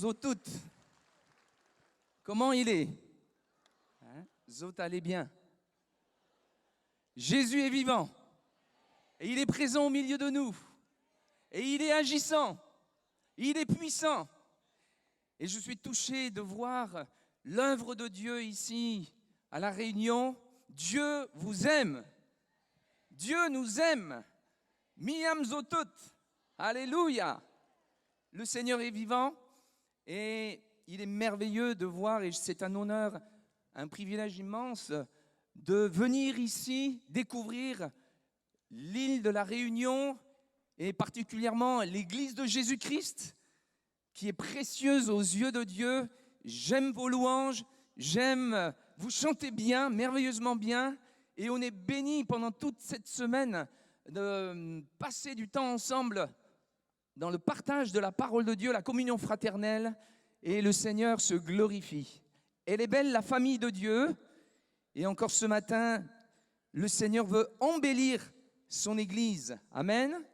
Bonjour toutes. Comment il est? Zot, allez bien. Jésus est vivant. Et il est présent au milieu de nous. Et il est agissant. Il est puissant. Et je suis touché de voir l'œuvre de Dieu ici, à La Réunion. Dieu vous aime. Dieu nous aime. Miam zotot. Alléluia. Le Seigneur est vivant et il est merveilleux de voir, et c'est un honneur, un privilège immense de venir ici découvrir l'île de La Réunion et particulièrement l'église de Jésus-Christ qui est précieuse aux yeux de Dieu. J'aime vos louanges, vous chantez bien, merveilleusement bien, et on est bénis pendant toute cette semaine de passer du temps ensemble dans le partage de la parole de Dieu, la communion fraternelle, et le Seigneur se glorifie. Elle est belle, la famille de Dieu, et encore ce matin, le Seigneur veut embellir son Église. Amen.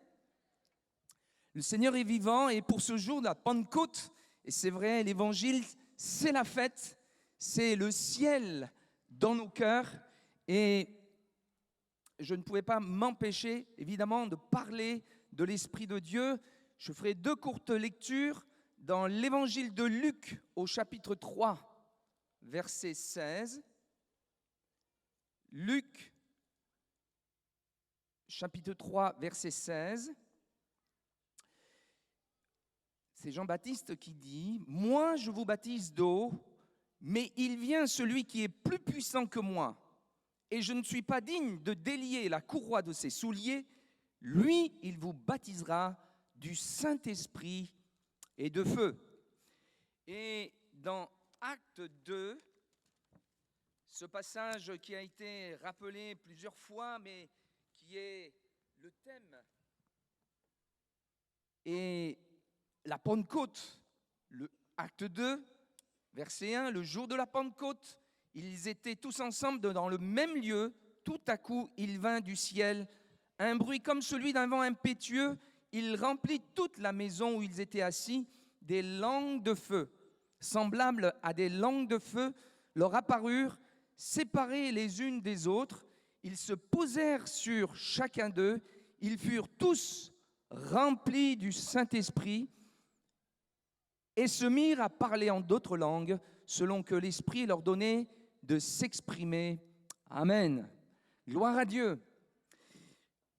Le Seigneur est vivant, et pour ce jour de la Pentecôte, et c'est vrai, l'Évangile, c'est la fête, c'est le ciel dans nos cœurs, et je ne pouvais pas m'empêcher, évidemment, de parler de l'Esprit de Dieu. Je ferai 2 courtes lectures dans l'Évangile de Luc au chapitre 3, verset 16. Luc, chapitre 3, verset 16. C'est Jean-Baptiste qui dit « Moi, je vous baptise d'eau, mais il vient celui qui est plus puissant que moi, et je ne suis pas digne de délier la courroie de ses souliers. Lui, il vous baptisera du Saint-Esprit et de feu. » Et dans Acte 2, ce passage qui a été rappelé plusieurs fois, mais qui est le thème, et la Pentecôte, le Acte 2, verset 1, le jour de la Pentecôte, ils étaient tous ensemble dans le même lieu. Tout à coup, il vint du ciel un bruit comme celui d'un vent impétueux. Il remplit toute la maison où ils étaient assis. Des langues de feu, semblables à des langues de feu, leur apparurent, séparées les unes des autres. Ils se posèrent sur chacun d'eux. Ils furent tous remplis du Saint-Esprit et se mirent à parler en d'autres langues, selon que l'Esprit leur donnait de s'exprimer. Amen. Gloire à Dieu.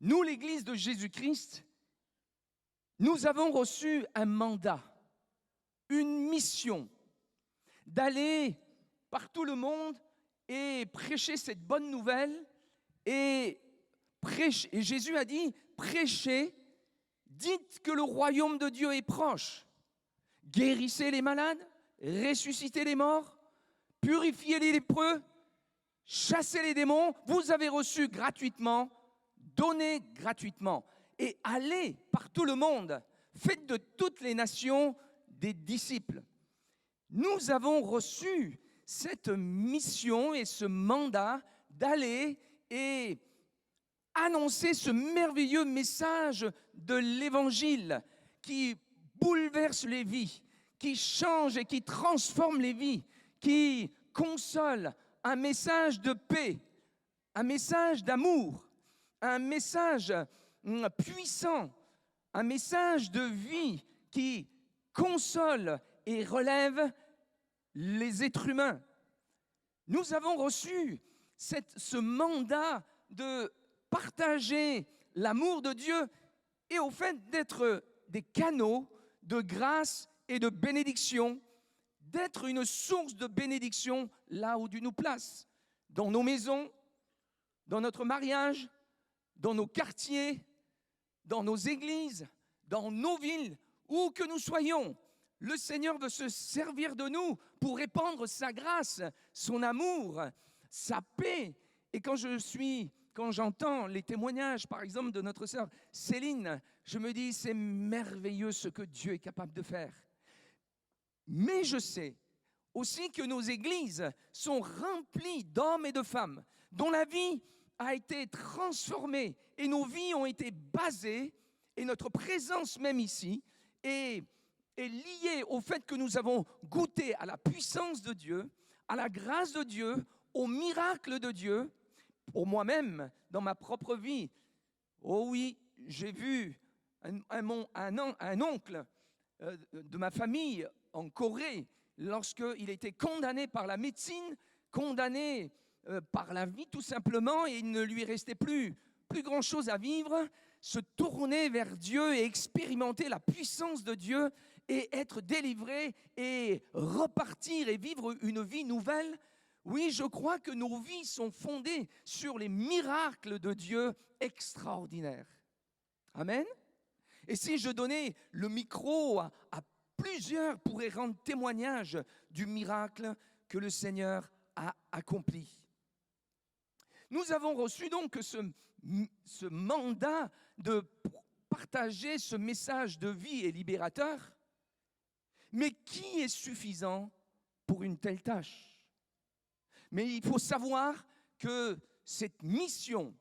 Nous, l'Église de Jésus-Christ, nous avons reçu un mandat, une mission, d'aller par tout le monde et prêcher cette bonne nouvelle. Et Jésus a dit, prêchez, dites que le royaume de Dieu est proche. Guérissez les malades, ressuscitez les morts, purifiez les lépreux, chassez les démons. Vous avez reçu gratuitement, donnez gratuitement. Et allez par tout le monde, faites de toutes les nations des disciples. Nous avons reçu cette mission et ce mandat d'aller et annoncer ce merveilleux message de l'Évangile qui bouleverse les vies, qui change et qui transforme les vies, qui console, un message de paix, un message d'amour, un message puissant, un message de vie qui console et relève les êtres humains. Nous avons reçu ce mandat de partager l'amour de Dieu et au fait d'être des canaux de grâce et de bénédiction, d'être une source de bénédiction là où Dieu nous place, dans nos maisons, dans notre mariage, dans nos quartiers, dans nos églises, dans nos villes, où que nous soyons. Le Seigneur veut se servir de nous pour répandre sa grâce, son amour, sa paix. Et quand j'entends les témoignages, par exemple, de notre sœur Céline, je me dis, c'est merveilleux ce que Dieu est capable de faire. Mais je sais aussi que nos églises sont remplies d'hommes et de femmes dont la vie a été transformée et nos vies ont été basées, et notre présence même ici est est lié au fait que nous avons goûté à la puissance de Dieu, à la grâce de Dieu, au miracle de Dieu. Pour moi-même, dans ma propre vie, oh oui, j'ai vu un oncle de ma famille en Corée, lorsqu'il était condamné par la médecine, condamné par la vie tout simplement, et il ne lui restait plus grand-chose à vivre, se tourner vers Dieu et expérimenter la puissance de Dieu et être délivré et repartir et vivre une vie nouvelle. Oui, je crois que nos vies sont fondées sur les miracles de Dieu extraordinaires. Amen. Et si je donnais le micro à plusieurs pourraient rendre témoignage du miracle que le Seigneur a accompli. Nous avons reçu donc ce mandat de partager ce message de vie et libérateur. Mais qui est suffisant pour une telle tâche? Mais il faut savoir que cette mission,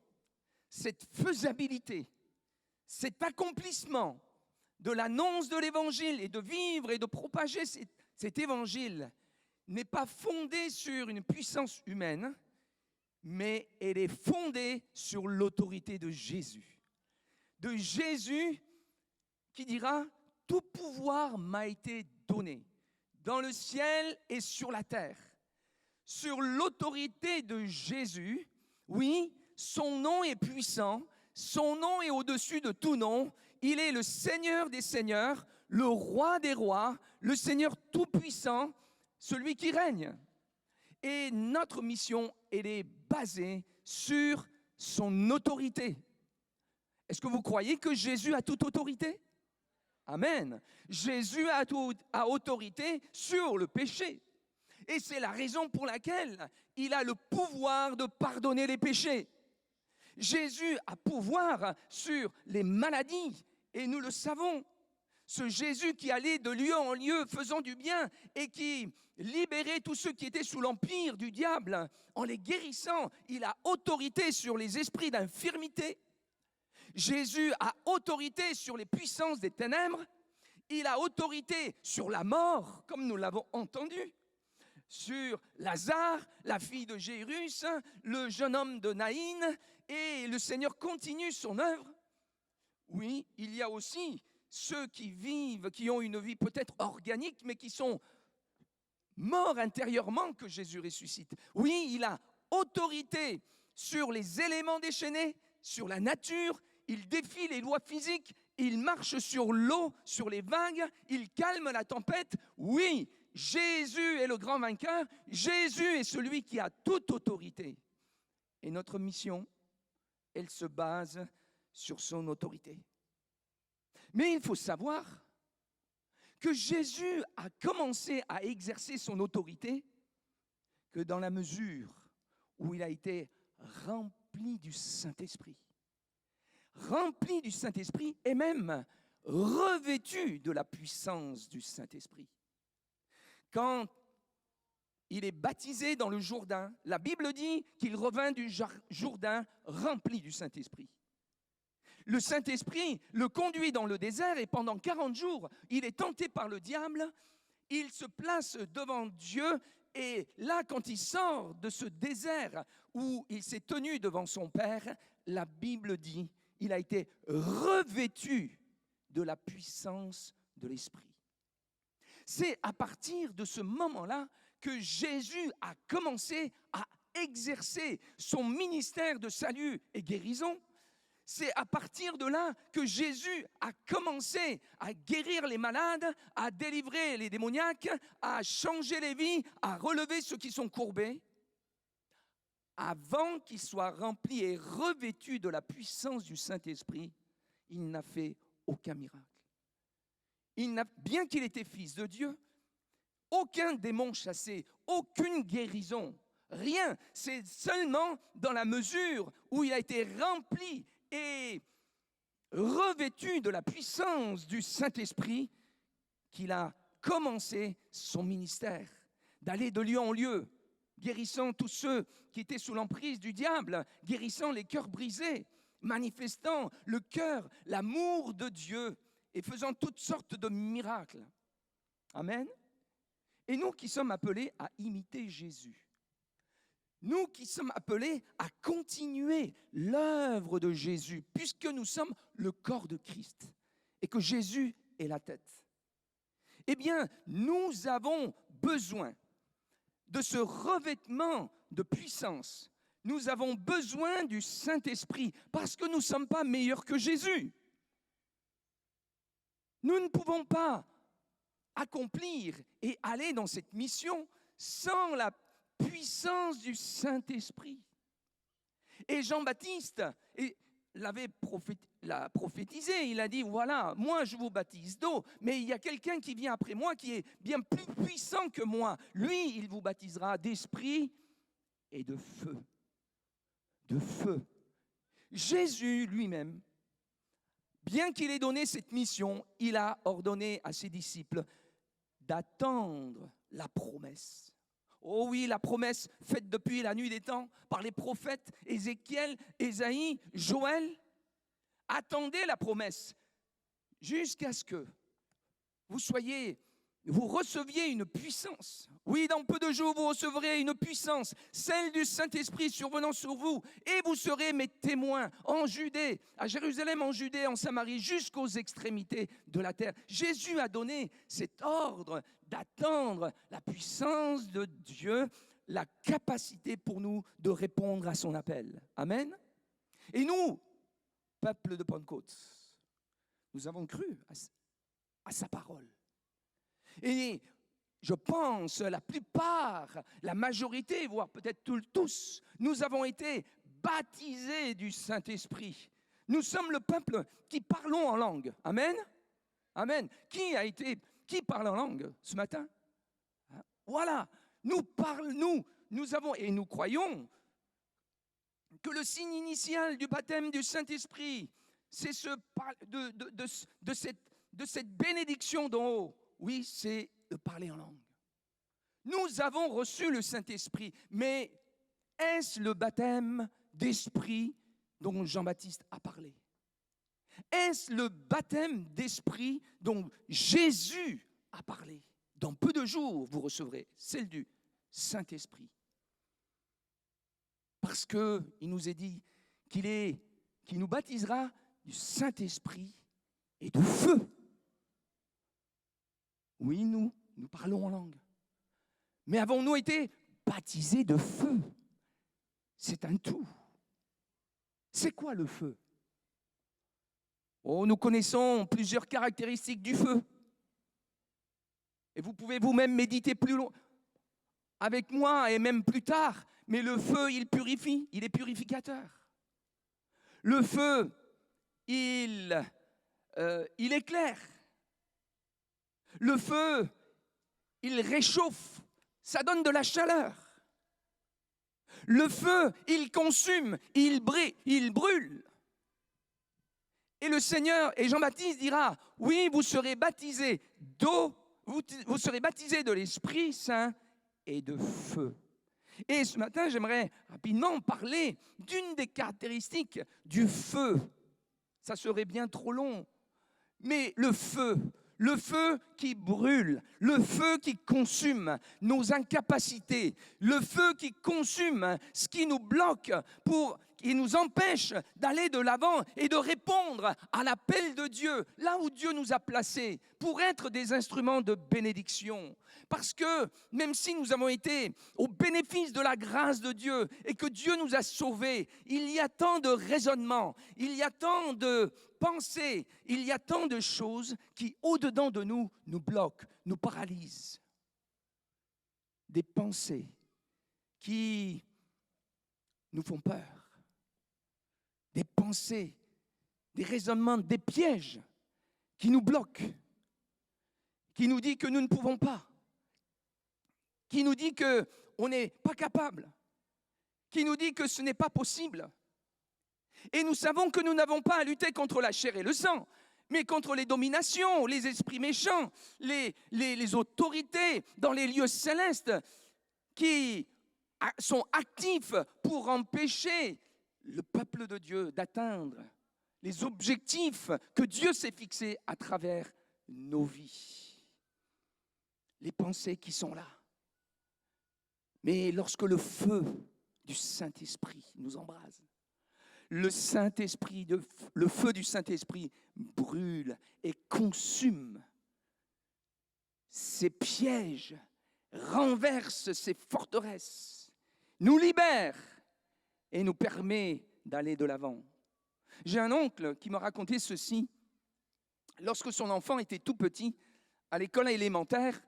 cette faisabilité, cet accomplissement de l'annonce de l'Évangile et de vivre et de propager cet Évangile n'est pas fondé sur une puissance humaine, mais elle est fondée sur l'autorité de Jésus. De Jésus qui dira « Tout pouvoir m'a été donné dans le ciel et sur la terre ». Sur l'autorité de Jésus, oui, son nom est puissant, son nom est au-dessus de tout nom. Il est le Seigneur des seigneurs, le roi des rois, le Seigneur tout-puissant, celui qui règne. Et notre mission, elle est basée sur son autorité. Est-ce que vous croyez que Jésus a toute autorité? Amen. Jésus a autorité sur le péché. Et c'est la raison pour laquelle il a le pouvoir de pardonner les péchés. Jésus a pouvoir sur les maladies, et nous le savons. Ce Jésus qui allait de lieu en lieu faisant du bien et qui libérait tous ceux qui étaient sous l'empire du diable en les guérissant. Il a autorité sur les esprits d'infirmité. Jésus a autorité sur les puissances des ténèbres. Il a autorité sur la mort, comme nous l'avons entendu. Sur Lazare, la fille de Jairus, le jeune homme de Naïn, et le Seigneur continue son œuvre. Oui, il y a aussi ceux qui vivent, qui ont une vie peut-être organique, mais qui sont morts intérieurement que Jésus ressuscite. Oui, il a autorité sur les éléments déchaînés, sur la nature, il défie les lois physiques, il marche sur l'eau, sur les vagues, il calme la tempête. Oui, Jésus est le grand vainqueur, Jésus est celui qui a toute autorité. Et notre mission, elle se base sur son autorité. Mais il faut savoir que Jésus a commencé à exercer son autorité que dans la mesure où il a été rempli du Saint-Esprit. Rempli du Saint-Esprit et même revêtu de la puissance du Saint-Esprit. Quand il est baptisé dans le Jourdain, la Bible dit qu'il revint du Jourdain rempli du Saint-Esprit. Le Saint-Esprit le conduit dans le désert et pendant 40 jours, il est tenté par le diable, il se place devant Dieu et là, quand il sort de ce désert où il s'est tenu devant son Père, la Bible dit qu'il a été revêtu de la puissance de l'Esprit. C'est à partir de ce moment-là que Jésus a commencé à exercer son ministère de salut et guérison. C'est à partir de là que Jésus a commencé à guérir les malades, à délivrer les démoniaques, à changer les vies, à relever ceux qui sont courbés. Avant qu'il soit rempli et revêtu de la puissance du Saint-Esprit, il n'a fait aucun miracle. Bien qu'il était fils de Dieu, aucun démon chassé, aucune guérison, rien. C'est seulement dans la mesure où il a été rempli et revêtu de la puissance du Saint-Esprit qu'il a commencé son ministère, d'aller de lieu en lieu, guérissant tous ceux qui étaient sous l'emprise du diable, guérissant les cœurs brisés, manifestant le cœur, l'amour de Dieu et faisant toutes sortes de miracles. Amen. Et nous qui sommes appelés à imiter Jésus, nous qui sommes appelés à continuer l'œuvre de Jésus, puisque nous sommes le corps de Christ et que Jésus est la tête, eh bien, nous avons besoin de ce revêtement de puissance. Nous avons besoin du Saint-Esprit parce que nous ne sommes pas meilleurs que Jésus. Nous ne pouvons pas accomplir et aller dans cette mission sans la puissance du Saint-Esprit. Et Jean-Baptiste l'a prophétisé, il a dit, voilà, moi je vous baptise d'eau, mais il y a quelqu'un qui vient après moi qui est bien plus puissant que moi. Lui, il vous baptisera d'esprit et de feu. De feu. Jésus lui-même, bien qu'il ait donné cette mission, il a ordonné à ses disciples d'attendre la promesse. Oh oui, la promesse faite depuis la nuit des temps par les prophètes Ézéchiel, Ésaïe, Joël. Attendez la promesse jusqu'à ce que vous receviez une puissance. Oui, dans peu de jours, vous recevrez une puissance, celle du Saint-Esprit survenant sur vous, et vous serez mes témoins en Judée, à Jérusalem, en Judée, en Samarie, jusqu'aux extrémités de la terre. Jésus a donné cet ordre d'attendre la puissance de Dieu, la capacité pour nous de répondre à son appel. Amen. Et nous, peuple de Pentecôte, nous avons cru à sa parole. Et je pense, la plupart, la majorité, voire peut-être tous, nous avons été baptisés du Saint-Esprit. Nous sommes le peuple qui parlons en langue. Amen. Amen. Qui parle en langue ce matin? Voilà. Nous avons, et nous croyons que le signe initial du baptême du Saint-Esprit, c'est de cette bénédiction d'en haut. Oui, c'est de parler en langue. Nous avons reçu le Saint-Esprit, mais est-ce le baptême d'esprit dont Jean-Baptiste a parlé? Est-ce le baptême d'esprit dont Jésus a parlé? Dans peu de jours, vous recevrez celle du Saint-Esprit. Parce qu'il nous est dit qu'il nous baptisera du Saint-Esprit et de feu. Oui, nous parlons en langue. Mais avons-nous été baptisés de feu? C'est un tout. C'est quoi le feu? Oh, nous connaissons plusieurs caractéristiques du feu. Et vous pouvez vous-même méditer plus loin avec moi et même plus tard. Mais le feu, il purifie, il est purificateur. Le feu, il éclaire. Le feu, il réchauffe, ça donne de la chaleur. Le feu, il consume, il brûle. Et le Seigneur, et Jean-Baptiste dira, oui, vous serez baptisés d'eau, vous serez baptisés de l'Esprit Saint et de feu. Et ce matin, j'aimerais rapidement parler d'une des caractéristiques du feu. Ça serait bien trop long, mais le feu qui brûle, le feu qui consume nos incapacités, le feu qui consume ce qui nous bloque, qui nous empêche d'aller de l'avant et de répondre à l'appel de Dieu, là où Dieu nous a placés, pour être des instruments de bénédiction. Parce que même si nous avons été au bénéfice de la grâce de Dieu et que Dieu nous a sauvés, il y a tant de raisonnements, il y a tant de pensées, il y a tant de choses qui, au-dedans de nous, nous bloquent, nous paralysent. Des pensées qui nous font peur, des pensées, des raisonnements, des pièges qui nous bloquent, qui nous disent que nous ne pouvons pas, qui nous dit qu'on n'est pas capable, qui nous dit que ce n'est pas possible. Et nous savons que nous n'avons pas à lutter contre la chair et le sang, mais contre les dominations, les esprits méchants, les autorités dans les lieux célestes qui sont actifs pour empêcher le peuple de Dieu d'atteindre les objectifs que Dieu s'est fixés à travers nos vies. les pensées qui sont là. Mais lorsque le feu du Saint-Esprit nous embrase, le feu du Saint-Esprit brûle et consume ces pièges, renverse ces forteresses, nous libère et nous permet d'aller de l'avant. J'ai un oncle qui m'a raconté ceci. Lorsque son enfant était tout petit, à l'école élémentaire,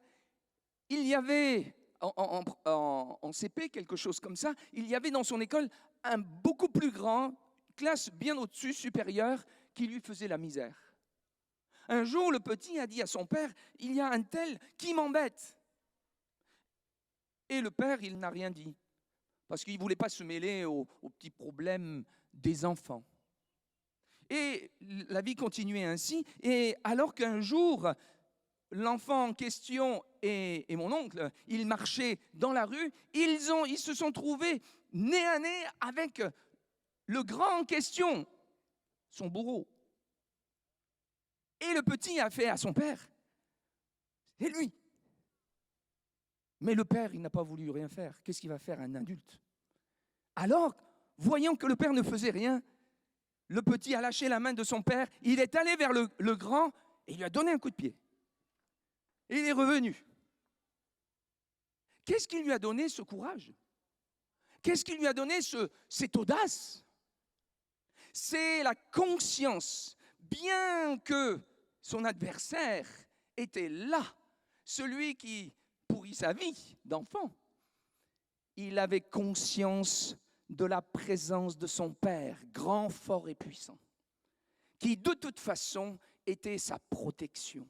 il y avait en CP, quelque chose comme ça, il y avait dans son école un beaucoup plus grand, classe bien au-dessus, supérieure, qui lui faisait la misère. Un jour, le petit a dit à son père, « Il y a un tel qui m'embête. » Et le père, il n'a rien dit, parce qu'il ne voulait pas se mêler aux petits problèmes des enfants. Et la vie continuait ainsi, et alors qu'un jour, l'enfant en question et mon oncle, ils marchaient dans la rue, ils se sont trouvés nez à nez avec le grand en question, son bourreau. Et le petit a fait à son père, c'est lui. Mais le père, il n'a pas voulu rien faire. Qu'est-ce qu'il va faire un adulte? Alors, voyant que le père ne faisait rien, le petit a lâché la main de son père, il est allé vers le grand et il lui a donné un coup de pied. Et il est revenu. Qu'est-ce qui lui a donné ce courage? Qu'est-ce qui lui a donné cette audace? C'est la conscience, bien que son adversaire était là, celui qui pourrit sa vie d'enfant, il avait conscience de la présence de son Père, grand, fort et puissant, qui de toute façon était sa protection.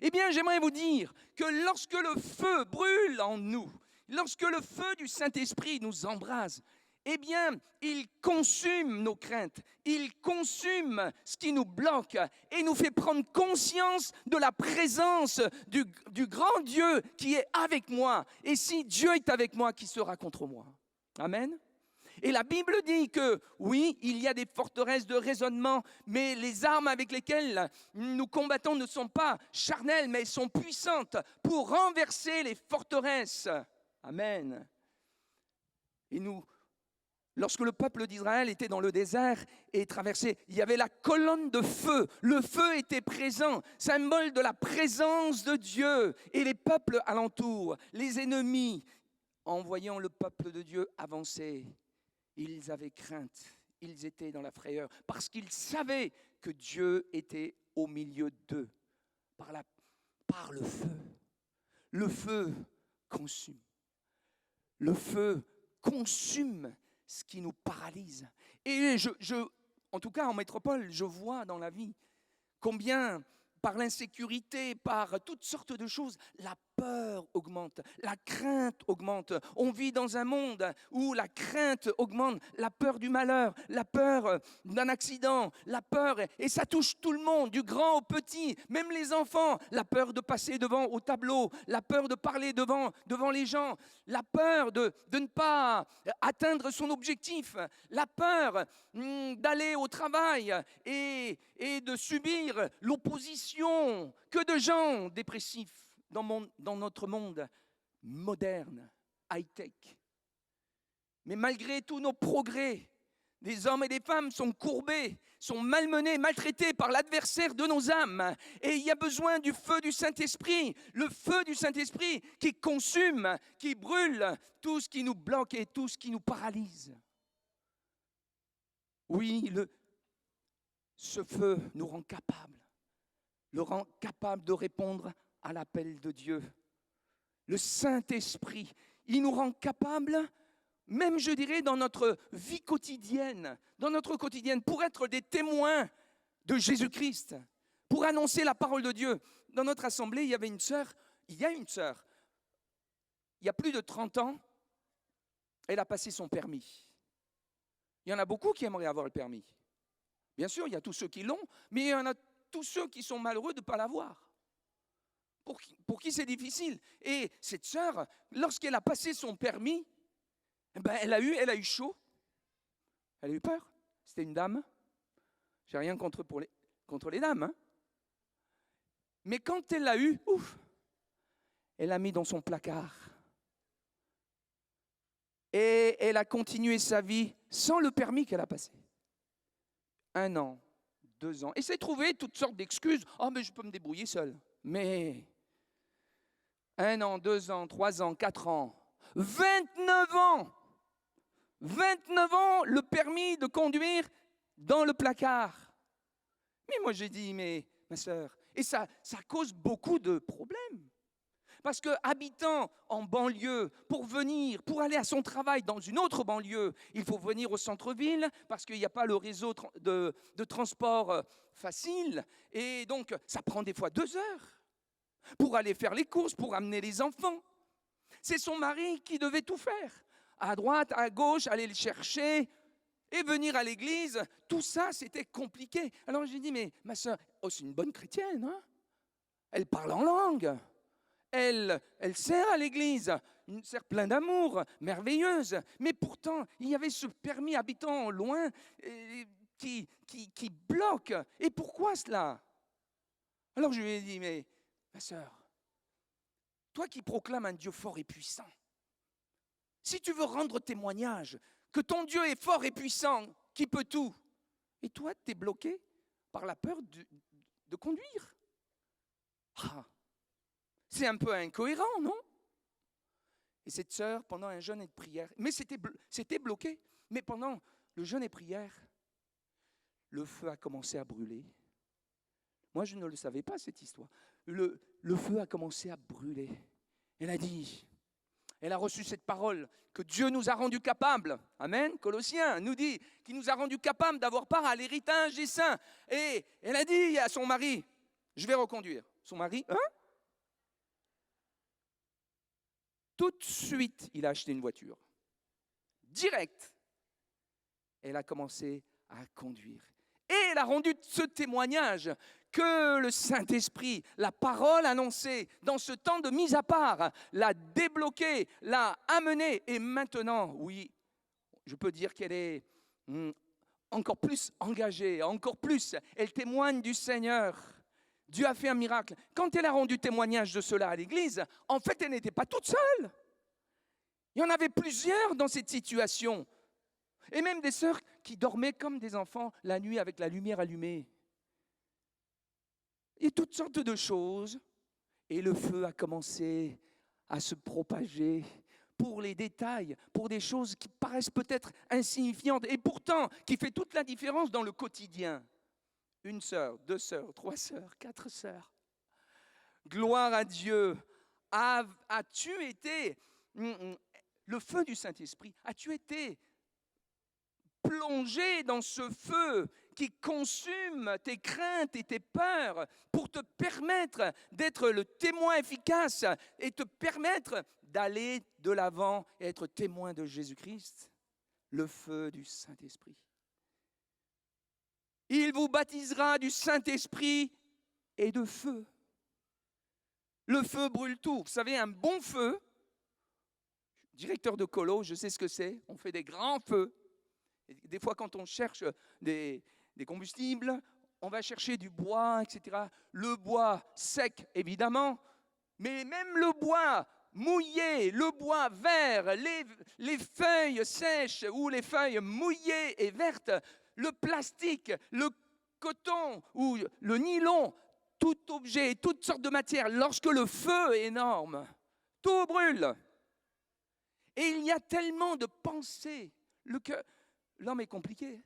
Eh bien, j'aimerais vous dire que lorsque le feu brûle en nous, lorsque le feu du Saint-Esprit nous embrase, eh bien, il consume nos craintes, il consume ce qui nous bloque et nous fait prendre conscience de la présence du grand Dieu qui est avec moi. Et si Dieu est avec moi, qui sera contre moi? Amen. Et la Bible dit que, oui, il y a des forteresses de raisonnement, mais les armes avec lesquelles nous combattons ne sont pas charnelles, mais elles sont puissantes pour renverser les forteresses. Amen. Et lorsque le peuple d'Israël était dans le désert et traversait, il y avait la colonne de feu. Le feu était présent, symbole de la présence de Dieu. Et les peuples alentours, les ennemis, en voyant le peuple de Dieu avancer, ils avaient crainte, ils étaient dans la frayeur, parce qu'ils savaient que Dieu était au milieu d'eux, par le feu. Le feu consume. Le feu consume ce qui nous paralyse. Et en tout cas en métropole, je vois dans la vie combien par l'insécurité, par toutes sortes de choses, la peur augmente, la crainte augmente. On vit dans un monde où la crainte augmente, la peur du malheur, la peur d'un accident, la peur, et ça touche tout le monde, du grand au petit, même les enfants, la peur de passer devant au tableau, la peur de parler devant les gens, la peur de ne pas atteindre son objectif, la peur d'aller au travail et de subir l'opposition. Que de gens dépressifs dans notre monde moderne, high-tech. Mais malgré tous nos progrès, des hommes et des femmes sont courbés, sont malmenés, maltraités par l'adversaire de nos âmes. Et il y a besoin du feu du Saint-Esprit, le feu du Saint-Esprit qui consume, qui brûle tout ce qui nous bloque et tout ce qui nous paralyse. Oui, ce feu nous rend capables. Le rend capable de répondre à l'appel de Dieu. Le Saint-Esprit, il nous rend capables, même je dirais dans notre vie quotidienne, pour être des témoins de Jésus-Christ, pour annoncer la parole de Dieu. Dans notre assemblée, il y a une sœur, il y a plus de 30 ans, elle a passé son permis. Il y en a beaucoup qui aimeraient avoir le permis. Bien sûr, il y a tous ceux qui l'ont, mais il y en a tous ceux qui sont malheureux de ne pas l'avoir. Pour qui c'est difficile. Et cette sœur, lorsqu'elle a passé son permis, elle a eu chaud. Elle a eu peur. C'était une dame. J'ai rien contre les dames. Hein. Mais quand elle l'a eu, Elle l'a mis dans son placard. Et elle a continué sa vie sans le permis qu'elle a passé. 1 an, 2 ans. Et s'est trouvé toutes sortes d'excuses. « Oh, mais je peux me débrouiller seule. » Mais 1 an, 2 ans, 3 ans, 4 ans, 29 ans 29 ans, le permis de conduire dans le placard. Mais moi j'ai dit, mais ma sœur, et ça cause beaucoup de problèmes. Parce que habitant en banlieue, pour aller à son travail dans une autre banlieue, il faut venir au centre-ville parce qu'il n'y a pas le réseau de transport facile. Et donc, ça prend des fois 2 heures pour aller faire les courses, pour amener les enfants. C'est son mari qui devait tout faire. À droite, à gauche, aller le chercher et venir à l'église. Tout ça, c'était compliqué. Alors j'ai dit, mais ma sœur, c'est une bonne chrétienne, hein? Elle parle en langue. Elle sert à l'église, une sert plein d'amour, merveilleuse. Mais pourtant, il y avait ce permis habitant loin qui bloque. Et pourquoi cela? Alors je lui ai dit, mais ma sœur, toi qui proclames un Dieu fort et puissant, si tu veux rendre témoignage que ton Dieu est fort et puissant, qui peut tout, et toi, tu es bloqué par la peur de conduire. C'est un peu incohérent, non? Et cette sœur, pendant un jeûne et de prière, mais c'était bloqué, mais pendant le jeûne et prière, le feu a commencé à brûler. Moi, je ne le savais pas, cette histoire. Le feu a commencé à brûler. Elle a reçu cette parole que Dieu nous a rendus capables. Amen. Colossiens nous dit qu'il nous a rendus capables d'avoir part à l'héritage des saints. Et elle a dit à son mari, je vais reconduire. Son mari, tout de suite, il a acheté une voiture. Direct. Elle a commencé à conduire. Et elle a rendu ce témoignage que le Saint-Esprit, la parole annoncée dans ce temps de mise à part, l'a débloquée, l'a amenée. Et maintenant, oui, je peux dire qu'elle est encore plus engagée, encore plus. Elle témoigne du Seigneur. Dieu a fait un miracle. Quand elle a rendu témoignage de cela à l'église, en fait, elle n'était pas toute seule. Il y en avait plusieurs dans cette situation. Et même des sœurs qui dormaient comme des enfants la nuit avec la lumière allumée. Et toutes sortes de choses. Et le feu a commencé à se propager pour les détails, pour des choses qui paraissent peut-être insignifiantes et pourtant qui fait toute la différence dans le quotidien. 1 sœur, 2 sœurs, 3 sœurs, 4 sœurs. Gloire à Dieu. As-tu été, le feu du Saint-Esprit, as-tu été plongé dans ce feu qui consume tes craintes et tes peurs pour te permettre d'être le témoin efficace et te permettre d'aller de l'avant et être témoin de Jésus-Christ? Le feu du Saint-Esprit. Il vous baptisera du Saint-Esprit et de feu. Le feu brûle tout. Vous savez, un bon feu, directeur de colo, je sais ce que c'est, on fait des grands feux. Et des fois, quand on cherche des combustibles, on va chercher du bois, etc. Le bois sec, évidemment, mais même le bois mouillé, le bois vert, les feuilles sèches ou les feuilles mouillées et vertes, le plastique, le coton ou le nylon, tout objet, toutes sortes de matières, lorsque le feu est énorme, tout brûle. Et il y a tellement de pensées. L'homme est compliqué.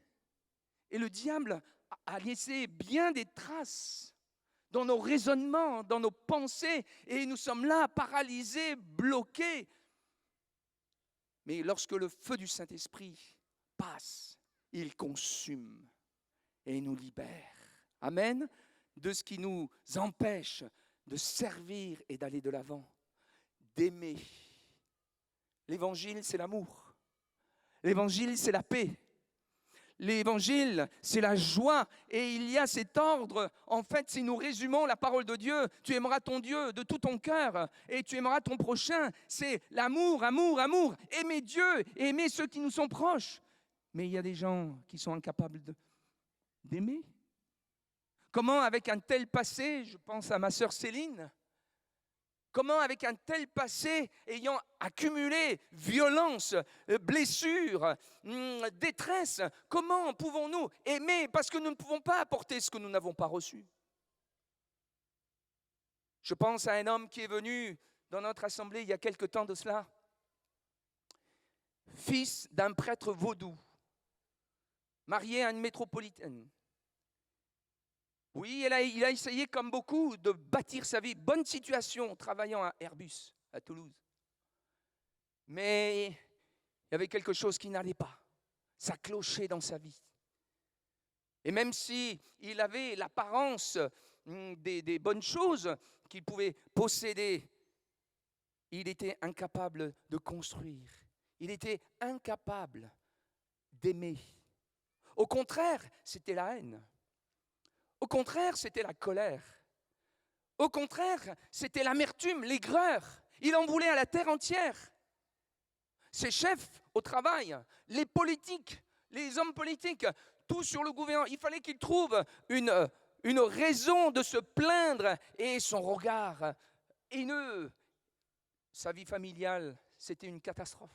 Et le diable a laissé bien des traces dans nos raisonnements, dans nos pensées. Et nous sommes là, paralysés, bloqués. Mais lorsque le feu du Saint-Esprit passe, il consume et nous libère. Amen. De ce qui nous empêche de servir et d'aller de l'avant, d'aimer. L'évangile, c'est l'amour. L'évangile, c'est la paix. L'évangile, c'est la joie. Et il y a cet ordre. En fait, si nous résumons la parole de Dieu, tu aimeras ton Dieu de tout ton cœur et tu aimeras ton prochain. C'est l'amour, amour, amour. Aimer Dieu, aimer ceux qui nous sont proches. Mais il y a des gens qui sont incapables d'aimer. Comment, avec un tel passé, je pense à ma sœur Céline, Comment, avec un tel passé, ayant accumulé violence, blessures, détresse, comment pouvons-nous aimer parce que nous ne pouvons pas apporter ce que nous n'avons pas reçu? Je pense à un homme qui est venu dans notre assemblée il y a quelque temps de cela, fils d'un prêtre vaudou, marié à une métropolitaine. Oui, il a essayé, comme beaucoup, de bâtir sa vie. Bonne situation, travaillant à Airbus, à Toulouse. Mais il y avait quelque chose qui n'allait pas. Ça clochait dans sa vie. Et même si il avait l'apparence des bonnes choses qu'il pouvait posséder, il était incapable de construire. Il était incapable d'aimer. Au contraire, c'était la haine. Au contraire, c'était la colère. Au contraire, c'était l'amertume, l'aigreur. Il en voulait à la terre entière. Ses chefs au travail, les politiques, les hommes politiques, tout sur le gouvernement. Il fallait qu'il trouve une raison de se plaindre. Et son regard haineux, sa vie familiale, c'était une catastrophe.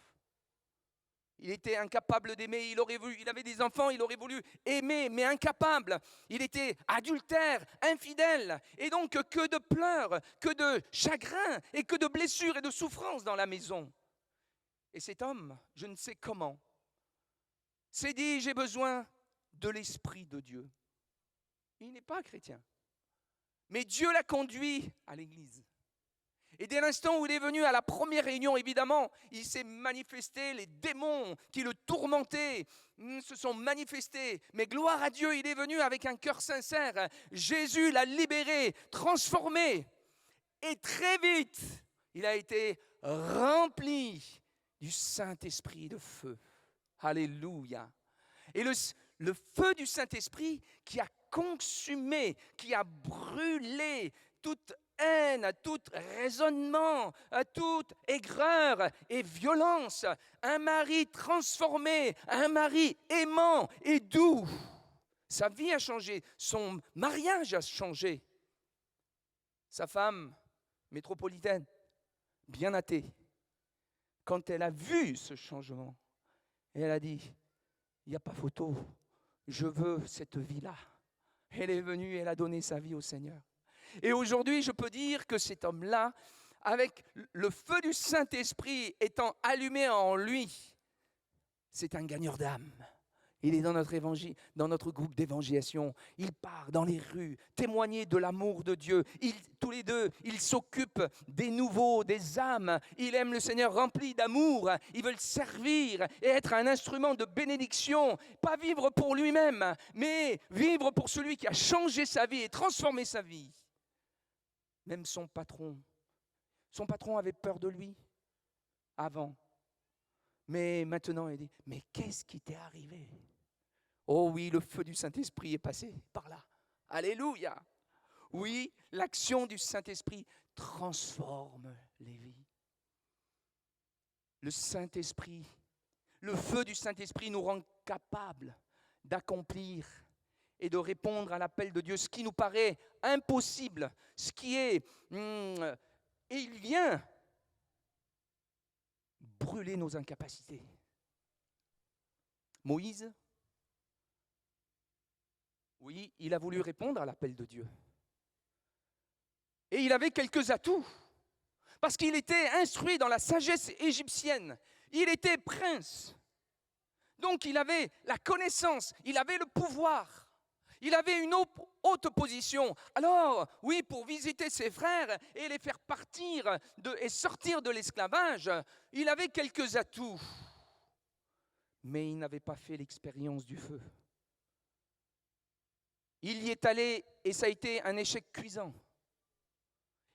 Il était incapable d'aimer, il avait des enfants, il aurait voulu aimer, mais incapable. Il était adultère, infidèle, et donc que de pleurs, que de chagrin, et que de blessures et de souffrances dans la maison. Et cet homme, je ne sais comment, s'est dit, j'ai besoin de l'Esprit de Dieu. Il n'est pas chrétien, mais Dieu l'a conduit à l'église. Et dès l'instant où il est venu à la première réunion, évidemment, il s'est manifesté, les démons qui le tourmentaient se sont manifestés. Mais gloire à Dieu, il est venu avec un cœur sincère. Jésus l'a libéré, transformé. Et très vite, il a été rempli du Saint-Esprit de feu. Alléluia. Et le feu du Saint-Esprit qui a consumé, qui a brûlé toute haine, à tout raisonnement, à toute aigreur et violence. Un mari transformé, un mari aimant et doux. Sa vie a changé, son mariage a changé. Sa femme, métropolitaine, bien athée, quand elle a vu ce changement, elle a dit, il n'y a pas photo, je veux cette vie-là. Elle est venue, elle a donné sa vie au Seigneur. Et aujourd'hui, je peux dire que cet homme-là, avec le feu du Saint-Esprit étant allumé en lui, c'est un gagneur d'âme. Il est dans notre évangile, dans notre groupe d'évangélisation. Il part dans les rues, témoigner de l'amour de Dieu. Tous les deux, ils s'occupent des nouveaux, des âmes. Il aime le Seigneur rempli d'amour. Ils veulent servir et être un instrument de bénédiction. Pas vivre pour lui-même, mais vivre pour celui qui a changé sa vie et transformé sa vie. Même son patron avait peur de lui avant. Mais maintenant, il dit, mais qu'est-ce qui t'est arrivé? Oh oui, le feu du Saint-Esprit est passé par là. Alléluia. Oui, l'action du Saint-Esprit transforme les vies. Le Saint-Esprit, le feu du Saint-Esprit nous rend capables d'accomplir et de répondre à l'appel de Dieu, ce qui nous paraît impossible, ce qui est... et il vient brûler nos incapacités. Moïse, oui, il a voulu répondre à l'appel de Dieu. Et il avait quelques atouts, parce qu'il était instruit dans la sagesse égyptienne. Il était prince. Donc il avait la connaissance, il avait le pouvoir. Il avait une haute position. Alors, oui, pour visiter ses frères et les faire partir et sortir de l'esclavage, il avait quelques atouts. Mais il n'avait pas fait l'expérience du feu. Il y est allé et ça a été un échec cuisant.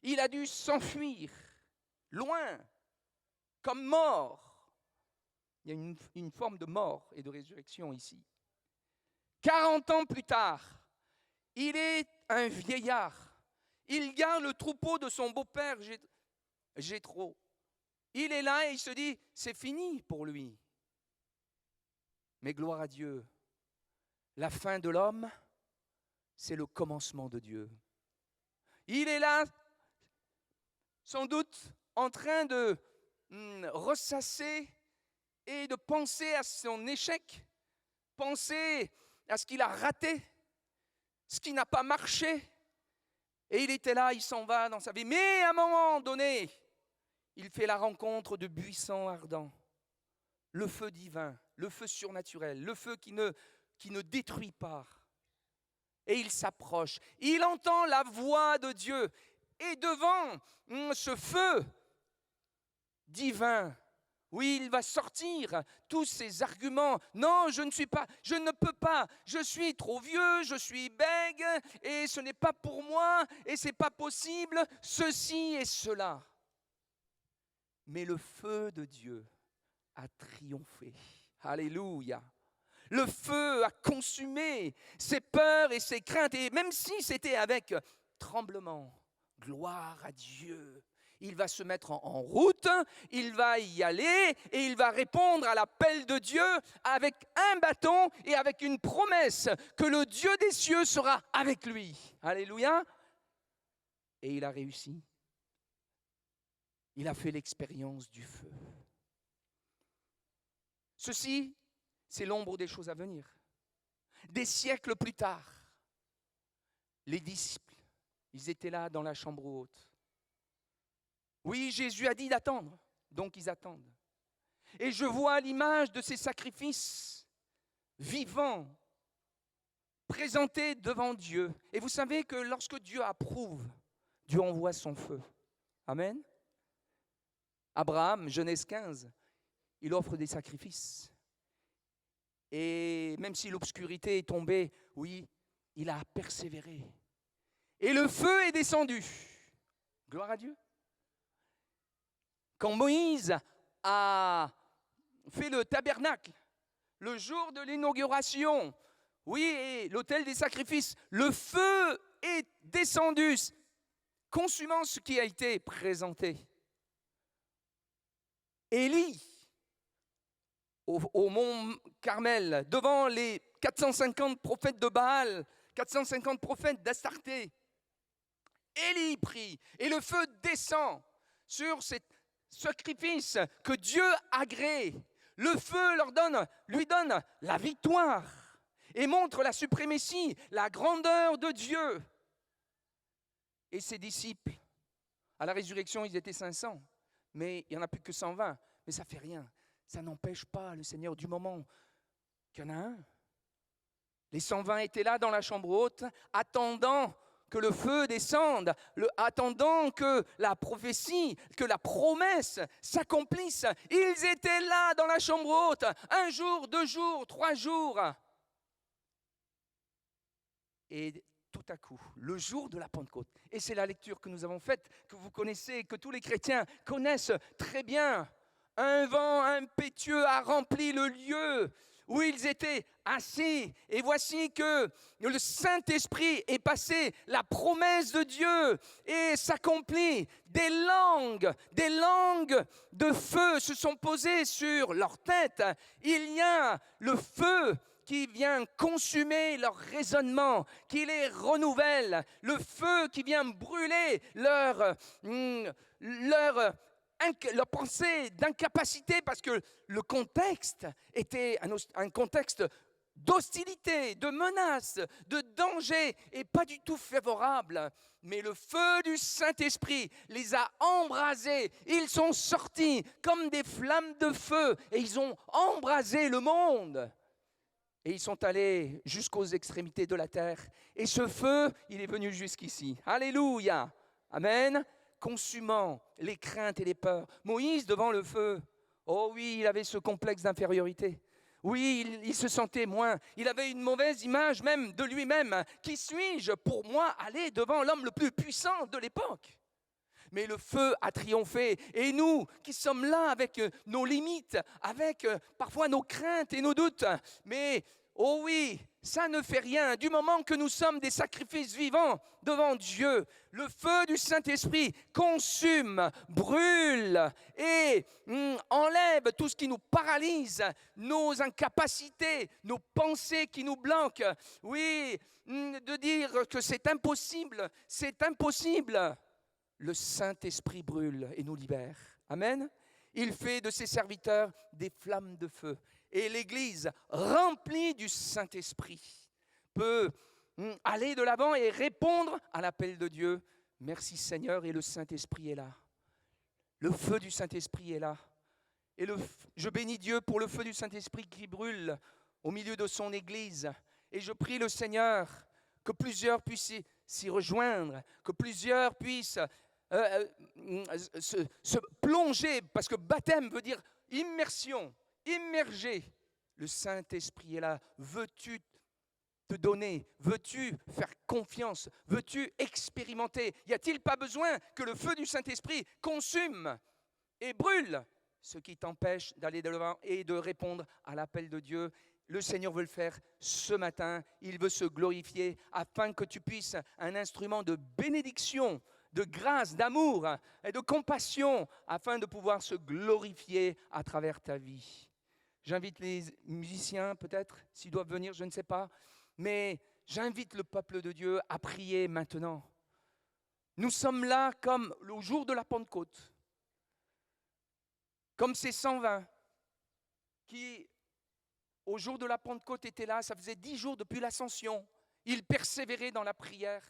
Il a dû s'enfuir, loin, comme mort. Il y a une forme de mort et de résurrection ici. 40 ans plus tard, il est un vieillard. Il garde le troupeau de son beau-père Jéthro. Il est là et il se dit, c'est fini pour lui. Mais gloire à Dieu, la fin de l'homme, c'est le commencement de Dieu. Il est là, sans doute en train de ressasser et de penser à son échec, penser à ce qu'il a raté, ce qui n'a pas marché. Et il était là, il s'en va dans sa vie. Mais à un moment donné, il fait la rencontre de buissons ardents. Le feu divin, le feu surnaturel, le feu qui ne détruit pas. Et il s'approche. Il entend la voix de Dieu. Et devant ce feu divin, oui, il va sortir tous ces arguments. Non, je ne peux pas, je suis trop vieux, je suis bègue, et ce n'est pas pour moi, et ce n'est pas possible, ceci et cela. Mais le feu de Dieu a triomphé. Alléluia. Le feu a consumé ses peurs et ses craintes, et même si c'était avec tremblement, gloire à Dieu. Il va se mettre en route, il va y aller et il va répondre à l'appel de Dieu avec un bâton et avec une promesse que le Dieu des cieux sera avec lui. Alléluia. Et il a réussi. Il a fait l'expérience du feu. Ceci, c'est l'ombre des choses à venir. Des siècles plus tard, les disciples, ils étaient là dans la chambre haute. Oui, Jésus a dit d'attendre, donc ils attendent. Et je vois l'image de ces sacrifices vivants, présentés devant Dieu. Et vous savez que lorsque Dieu approuve, Dieu envoie son feu. Amen. Abraham, Genèse 15, il offre des sacrifices. Et même si l'obscurité est tombée, oui, il a persévéré. Et le feu est descendu. Gloire à Dieu. Quand Moïse a fait le tabernacle, le jour de l'inauguration, oui, et l'autel des sacrifices, le feu est descendu, consumant ce qui a été présenté. Élie, au mont Carmel, devant les 450 prophètes de Baal, 450 prophètes d'Astarté, Élie prie, et le feu descend sur cette sacrifice que Dieu agrée. Le feu lui donne la victoire et montre la suprématie, la grandeur de Dieu. Et ses disciples, à la résurrection, ils étaient 500, mais il n'y en a plus que 120. Mais ça ne fait rien. Ça n'empêche pas le Seigneur du moment qu'il y en a un. Les 120 étaient là dans la chambre haute, attendant que le feu descende, attendant que la prophétie, que la promesse s'accomplisse. Ils étaient là dans la chambre haute, 1 jour, 2 jours, 3 jours. Et tout à coup, le jour de la Pentecôte, et c'est la lecture que nous avons faite, que vous connaissez, que tous les chrétiens connaissent très bien, un vent impétueux a rempli le lieu où ils étaient assis. Et voici que le Saint-Esprit est passé, la promesse de Dieu et s'accomplit. Des langues de feu se sont posées sur leur tête. Il y a le feu qui vient consumer leur raisonnement, qui les renouvelle. Le feu qui vient brûler leur pensée d'incapacité, parce que le contexte était un contexte d'hostilité, de menace, de danger, et pas du tout favorable. Mais le feu du Saint-Esprit les a embrasés. Ils sont sortis comme des flammes de feu et ils ont embrasé le monde. Et ils sont allés jusqu'aux extrémités de la terre. Et ce feu, il est venu jusqu'ici. Alléluia. Amen. Consumant les craintes et les peurs. Moïse devant le feu, oh oui, il avait ce complexe d'infériorité. Oui, il se sentait moins. Il avait une mauvaise image même de lui-même. Qui suis-je pour moi aller devant l'homme le plus puissant de l'époque? Mais le feu a triomphé. Et nous qui sommes là avec nos limites, avec parfois nos craintes et nos doutes, mais oh oui, ça ne fait rien. Du moment que nous sommes des sacrifices vivants devant Dieu, le feu du Saint-Esprit consume, brûle et enlève tout ce qui nous paralyse, nos incapacités, nos pensées qui nous bloquent. Oui, de dire que c'est impossible, c'est impossible. le Saint-Esprit brûle et nous libère. Amen. Il fait de ses serviteurs des flammes de feu. Et l'Église, remplie du Saint-Esprit, peut aller de l'avant et répondre à l'appel de Dieu. Merci Seigneur, et le Saint-Esprit est là. Le feu du Saint-Esprit est là. Et je bénis Dieu pour le feu du Saint-Esprit qui brûle au milieu de son Église. Et je prie le Seigneur que plusieurs puissent s'y rejoindre, que plusieurs puissent se plonger, parce que baptême veut dire immersion, immerger. Le Saint-Esprit est là. Veux-tu te donner? Veux-tu faire confiance? Veux-tu expérimenter? Y a-t-il pas besoin que le feu du Saint-Esprit consume et brûle ce qui t'empêche d'aller de l'avant et de répondre à l'appel de Dieu? Le Seigneur veut le faire ce matin. Il veut se glorifier afin que tu puisses, un instrument de bénédiction, de grâce, d'amour et de compassion, afin de pouvoir se glorifier à travers ta vie. J'invite les musiciens, peut-être, s'ils doivent venir, je ne sais pas. Mais j'invite le peuple de Dieu à prier maintenant. Nous sommes là comme au jour de la Pentecôte. Comme ces 120 qui, au jour de la Pentecôte, étaient là. Ça faisait 10 jours depuis l'Ascension. Ils persévéraient dans la prière.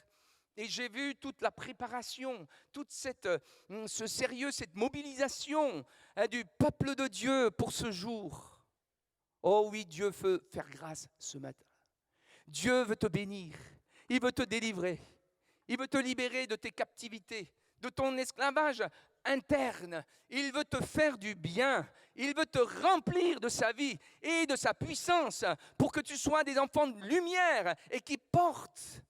Et j'ai vu toute la préparation, tout ce sérieux, cette mobilisation du peuple de Dieu pour ce jour. Oh oui, Dieu veut faire grâce ce matin. Dieu veut te bénir, il veut te délivrer, il veut te libérer de tes captivités, de ton esclavage interne. Il veut te faire du bien, il veut te remplir de sa vie et de sa puissance pour que tu sois des enfants de lumière et qui portent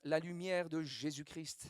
la lumière de Jésus-Christ.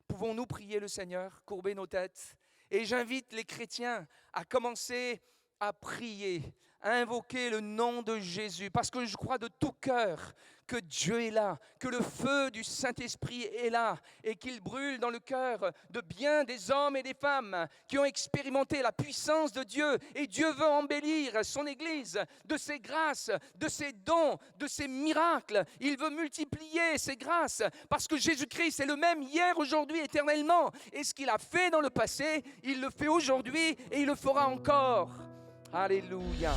Pouvons-nous prier le Seigneur, courber nos têtes? Et j'invite les chrétiens à commencer à prier, à invoquer le nom de Jésus, parce que je crois de tout cœur que Dieu est là, que le feu du Saint-Esprit est là et qu'il brûle dans le cœur de bien des hommes et des femmes qui ont expérimenté la puissance de Dieu. Et Dieu veut embellir son Église de ses grâces, de ses dons, de ses miracles. Il veut multiplier ses grâces parce que Jésus-Christ est le même hier, aujourd'hui, éternellement. Et ce qu'il a fait dans le passé, il le fait aujourd'hui et il le fera encore. Alléluia.